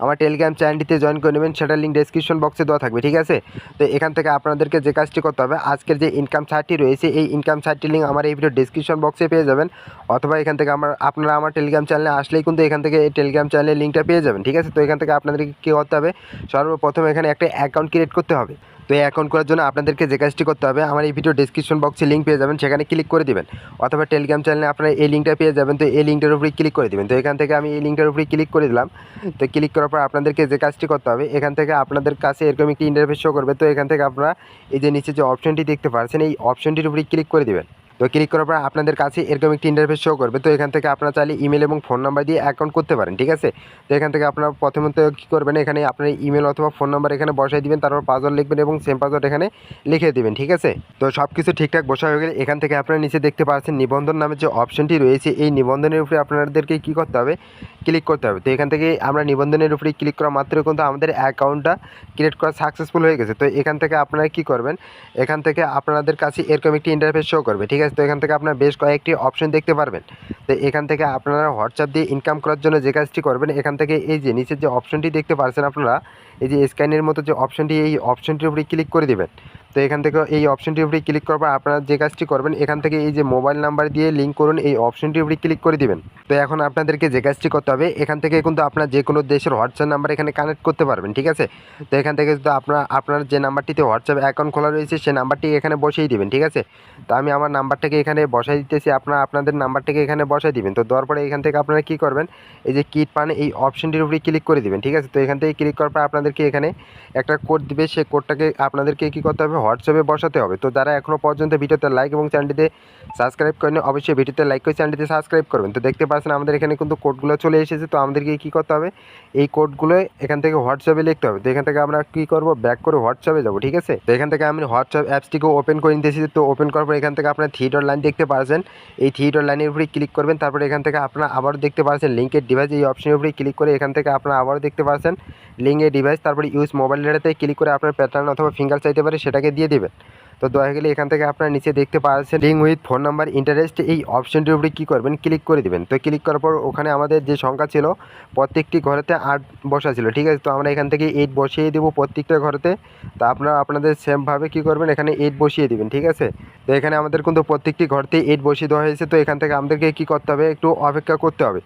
আমার টেলিগ্রাম চ্যানেলটিতে জয়েন করে নেবেন, সেটার লিঙ্ক ডেসক্রিপশন বক্সে দেওয়া থাকবে। ঠিক আছে, তো এখান থেকে আপনাদেরকে যে কাজটি করতে হবে, আজকের যে ইনকাম সাইটটি রয়েছে এই ইনকাম সাইটটির লিঙ্ক আমার এই ভিডিও ডেসক্রিপশন বক্সে পেয়ে যাবেন, অথবা এখান থেকে আপনারা আমার টেলিগ্রাম চ্যানেলে আসলেই কিন্তু এখান থেকে এই টেলিগ্রাম চ্যানেলের লিঙ্কটা পেয়ে যাবেন। ঠিক আছে, তো এখান থেকে আপনাদেরকে কী করতে হবে, সর্বপ্রথম এখানে একটা অ্যাকাউন্ট ক্রিয়েট করতে হবে। তো এই অ্যাকাউন্ট করার জন্য আপনাদেরকে যে কাজটি করতে হবে, আমার এই ভিডিও ডেসক্রিপশন বক্সে লিঙ্ক পেয়ে যাবেন, সেখানে ক্লিক করে দিবেন, অথবা টেলিগ্রাম চ্যানেলে আপনারা এই লিঙ্কটা পেয়ে যাবেন। তো এই লিঙ্কটার উপরে ক্লিক করে দিবেন। তো এখান থেকে আমি এই লিঙ্কটার উপরে ক্লিক করে দিলাম। তো ক্লিক করার পর আপনাদেরকে যে কাজটি করতে হবে, এখান থেকে আপনাদের কাছে এরকম একটি ইন্টারফেস শো করবে। তো এখান থেকে আপনারা এই যে নিচে যে অপশনটি দেখতে পাচ্ছেন এই অপশনটির উপরে ক্লিক করে দিবেন। তো ক্লিক করার পর আপনাদের কাছে এরকম একটি ইন্টারফেস শো করবে। তো এখান থেকে আপনারা চাইলে ইমেল এবং ফোন নাম্বার দিয়ে অ্যাকাউন্ট করতে পারেন। ঠিক আছে, তো এখান থেকে আপনারা প্রথমত কী করবেন, এখানে আপনার ইমেল অথবা ফোন নাম্বার এখানে বসাই দিবেন, তারপর পাসওয়ার্ড লিখবেন এবং সেম পাসওয়ার্ড এখানে লিখে দিবেন। ঠিক আছে, তো সব কিছু ঠিকঠাক বসা হয়ে গেলে এখান থেকে আপনারা নিচে দেখতে পাচ্ছেন নিবন্ধন নামের যে অপশনটি রয়েছে, এই নিবন্ধনের উপরে আপনাদেরকে কী করতে হবে, ক্লিক করতে হবে। তো এখান থেকে আমরা নিবন্ধনের উপরে ক্লিক করা মাত্র কিন্তু আমাদের অ্যাকাউন্টটা ক্রিয়েট করা সাকসেসফুল হয়ে গেছে। তো এখান থেকে আপনারা কী করবেন, এখান থেকে আপনাদের কাছে এরকম একটি ইন্টারফেস শো করবে। ঠিক আছে, তো এখান থেকে আপনারা বেশ কয়েকটি অপশন দেখতে পারবেন। তো এখান থেকে আপনারা হোয়াটসঅ্যাপ দিয়ে ইনকাম করার জন্য যে কাজটি করবেন, এখান থেকে এই যে নিচের যে অপশনটি দেখতে পাচ্ছেন আপনারা, এই যে স্ক্যানের মতো যে অপশনটি, এই অপশনটির উপরে ক্লিক করে দেবেন। তো এখান থেকে এই অপশনটির উপরে ক্লিক করার পর আপনারা যে কাজটি করবেন, এখান থেকে এই যে মোবাইল নাম্বার দিয়ে লিঙ্ক করুন, এই অপশনটির উপরে ক্লিক করে দিবেন। তো এখন আপনাদেরকে যে কাজটি করতে হবে, এখান থেকে কিন্তু আপনার যে কোনো দেশের হোয়াটসঅ্যাপ নাম্বার এখানে কানেক্ট করতে পারবেন। ঠিক আছে, তো এখান থেকে কিন্তু আপনার যে নাম্বারটিতে হোয়াটসঅ্যাপ অ্যাকাউন্ট খোলা রয়েছে সেই নাম্বারটি এখানে বসিয়ে দিবেন। ঠিক আছে, তো আমি আমার নাম্বারটাকে এখানে বসাই দিতেছি, আপনাদের নাম্বারটাকে এখানে বসাই দিবেন। তো দেওয়ার পরে এখান থেকে আপনারা কী করবেন, এই যে কিট পান এই অপশনটির উপরে ক্লিক করে দিবেন। ঠিক আছে, তো এখান থেকে ক্লিক করার পর আপনাদেরকে এখানে একটা কোড দিবে, সেই কোডটাকে আপনাদেরকে কী করতে হবে, হোয়াটসঅ্যাপে বসাতে হবে। তো যারা এখনও পর্যন্ত ভিডিওতে লাইক এবং চ্যানেলটিতে সাবস্ক্রাইব করেন, অবশ্যই ভিডিওতে লাইক করে চ্যানেলটিতে সাবস্ক্রাইব করবেন। তো দেখতে পাচ্ছেন আমাদের এখানে কিন্তু কোডগুলো চলে এসেছে। তো আমাদেরকে কী করতে হবে, এই কোডগুলো এখান থেকে হোয়াটসঅ্যাপে লিখতে হবে। তো এখান থেকে আমরা কী করবো, ব্যাক করে হোয়াটসঅ্যাপে যাবো। ঠিক আছে, তো এখান থেকে আমি হোয়াটসঅ্যাপ অ্যাপসটিকে ওপেন করে নিতেছি। তো ওপেন করার পর এখান থেকে আপনার থ্রি ডট লাইন দেখতে পাচ্ছেন, এই থ্রি ডট লাইনের উপরে ক্লিক করবেন। তারপরে এখান থেকে আপনারা আবারও দেখতে পাচ্ছেন লিঙ্কের ডিভাইস, এই অপশনের উপরে ক্লিক করে এখান থেকে আপনারা আবারও দেখতে পাচ্ছেন লিঙ্কের ডিভাইস, তারপরে ইউজ মোবাইল ডেটাতে ক্লিক করে আপনার প্যাটার্ন অথবা ফিঙ্গার চাইতে পারে সেটাকে দিয়ে দেবেন। তো দয়া গেলে এখান থেকে আপনারা নিচে দেখতে পাচ্ছেন link with phone number interest, এই অপশনটির উপরে কী করবেন, ক্লিক করে দেবেন। তো ক্লিক করার পর ওখানে আমাদের যে সংখ্যা ছিল প্রত্যেকটি ঘরেতে 8 বসা ছিল। ঠিক আছে, তো আমরা এখান থেকে 8 বসিয়ে দেবো প্রত্যেকটা ঘরেতে। তো আপনারা আপনাদের সেমভাবে কী করবেন, এখানে 8 বসিয়ে দেবেন। ঠিক আছে, তো এখানে আমাদের কিন্তু প্রত্যেকটি ঘরতে 8 বসিয়ে দেওয়া হয়েছে। তো এখান থেকে আমাদেরকে কী করতে হবে, একটু অপেক্ষা করতে হবে।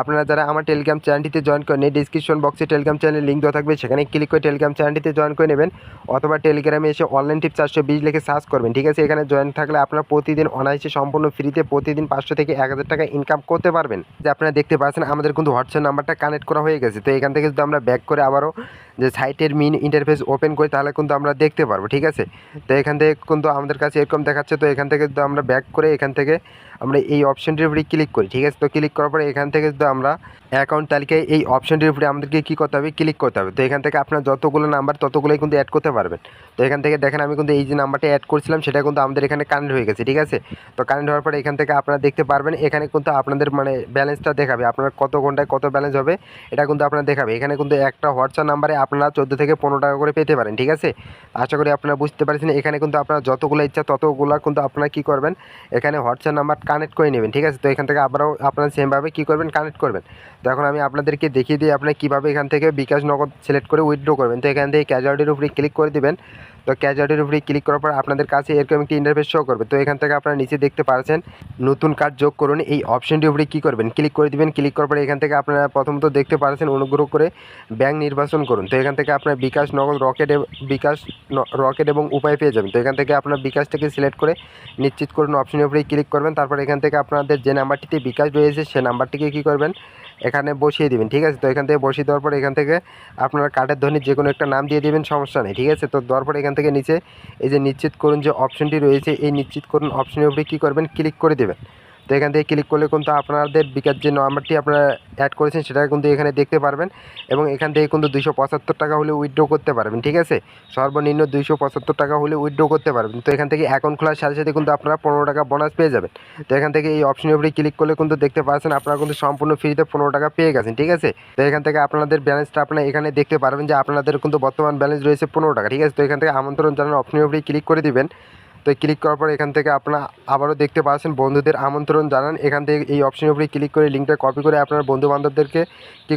আপনারা যারা আমার টেলিগ্রাম চ্যানেলটিতে জয়েন করেন, ডিসক্রিপশন বক্সে টেলিগ্রাম চ্যানেলের লিঙ্ক দেওয়া থাকবে, সেখানে ক্লিক করে টেলিগ্রাম চ্যানেলটিতে জয়েন করে নেবেন, অথবা টেলিগ্রামে এসে অনলাইন টিপ 420 লিখে সার্চ করবেন। ঠিক আছে, এখানে জয়েন থাকলে আপনারা প্রতিদিন অনায়াসে সম্পূর্ণ ফ্রিতে প্রতিদিন 500 থেকে 1000 টাকা ইনকাম করতে পারবেন। যে আপনারা দেখতে পাচ্ছেন আমাদের কিন্তু হোয়াটসঅ্যাপ নাম্বারটা কানেক্ট করা হয়ে গেছে। তো এখান থেকে যদি আমরা ব্যাক করে আবারও যে সাইটের মেইন ইন্টারফেস ওপেন করি, তাহলে কিন্তু আমরা দেখতে পারবো। ঠিক আছে, তো এখান থেকে কিন্তু আমাদের কাছে এরকম দেখাচ্ছে। তো এখান থেকে যদি আমরা ব্যাক করে এখান থেকে আমরা এই অপশনটির উপরে ক্লিক করি। ঠিক আছে, তো ক্লিক করার পরে এখান থেকে যদি আমরা অ্যাকাউন্ট তালিকায় এই অপশনটির উপরে আমাদেরকে কী করতে হবে, ক্লিক করতে হবে। তো এখান থেকে আপনার যতগুলো নাম্বার ততগুলোই কিন্তু অ্যাড করতে পারবেন। তো এখান থেকে দেখেন আমি কিন্তু এই যে নাম্বারটা অ্যাড করছিলাম সেটা কিন্তু আমাদের এখানে কানেক্ট হয়ে গেছে। ঠিক আছে, তো কানেক্ট হওয়ার পরে এখান থেকে আপনারা দেখতে পারবেন, এখানে কিন্তু আপনাদের ব্যালেন্সটা দেখাবে, আপনার কত ঘন্টায় কত ব্যালেন্স হবে এটা কিন্তু আপনারা দেখাবে। এখানে কিন্তু একটা হোয়াটসঅ্যাপ নাম্বারে আপনারা 14 থেকে 15 টাকা করে পেতে পারেন। ঠিক আছে, আশা করি আপনারা বুঝতে পারছেন। এখানে কিন্তু আপনারা যতগুলো ইচ্ছা ততগুলো কিন্তু আপনারা কী করবেন, এখানে হোয়াটসঅ্যাপ নাম্বার কানেক্ট করে নেবেন। ঠিক আছে, তো এখান থেকে আবারও আপনারা সেমভাবে কী করবেন, কানেক্ট করবেন। তো এখন আমি আপনাদেরকে দেখিয়ে দিই আপনারা কীভাবে এখান থেকে বিকাশ নগদ সিলেক্ট করে উইথড্র করবেন। তো এখান থেকে ক্যাজুয়ালিটির উপরে ক্লিক করে দেবেন। তো ক্যাজুয়ালিটির উপরে ক্লিক করার পর আপনাদের কাছে এরকম একটি ইন্টারফেস শো করবে। তো এখান থেকে আপনারা নিচে দেখতে পাচ্ছেন নতুন কার্ড যোগ করুন, এই অপশনটির উপরে কী করবেন, ক্লিক করে দিবেন। ক্লিক করার পরে এখান থেকে আপনারা প্রথমত দেখতে পাচ্ছেন অনুগ্রহ করে ব্যাংক নির্বাচন করুন। তো এখান থেকে আপনার বিকাশ নগদ রকেট এবং উপায় পেয়ে যাবেন। তো এখান থেকে আপনার বিকাশটাকে সিলেক্ট করে নিশ্চিত করুন অপশনের উপরে ক্লিক করবেন। তারপর এখান থেকে আপনাদের যে নাম্বারটিতে বিকাশ রয়েছে সে নাম্বারটিকে কী করবেন, এখানে বসিয়ে দিবেন। ঠিক আছে, তো এখান থেকে বসিয়ে দেওয়ার পর এখান থেকে আপনারা কার্ডের ধ্বনির যে কোনো একটা নাম দিয়ে দেবেন, সমস্যা নেই। ঠিক আছে, তো দেওয়ার পর এখান থেকে নিচে এই যে নিশ্চিত করুন যে অপশনটি রয়েছে, এই নিশ্চিত করুন অপশনের উপরে কী করবেন, ক্লিক করে দেবেন। তো এখান থেকে ক্লিক করলে কিন্তু আপনাদের বিকাশ যে নাম্বারটি আপনারা অ্যাড করেছেন সেটা কিন্তু এখানে দেখতে পারবেন, এবং এখান থেকে কিন্তু 275 টাকা হলে উইথড্র করতে পারবেন। ঠিক আছে, সর্বনিম্ন 275 টাকা হলে উইথড্র করতে পারবেন। তো এখান থেকে অ্যাকাউন্ট খোলার সাথে সাথে কিন্তু আপনারা 15 টাকা বোনাস পেয়ে যাবেন। তো এখান থেকে এই অপশনের উপরে ক্লিক করলে কিন্তু দেখতে পাচ্ছেন আপনারা কিন্তু সম্পূর্ণ ফ্রিতে 15 টাকা পেয়ে গেছেন। ঠিক আছে, তো এখান থেকে আপনাদের ব্যালেন্সটা আপনারা এখানে দেখতে পারবেন যে আপনাদের কিন্তু বর্তমান ব্যালেন্স রয়েছে 15 টাকা। ঠিক আছে, তো এখান থেকে আমন্ত্রণ জানানোর অপশনের উপরে ক্লিক করে দিবেন। তো ক্লিক করার পর এখান থেকে আপনারা আবারও দেখতে পাচ্ছেন বন্ধুদের আমন্ত্রণ জানান, এখান থেকে এই অপশনের উপরে ক্লিক করে লিঙ্কটা কপি করে আপনার বন্ধু বান্ধবদেরকে কী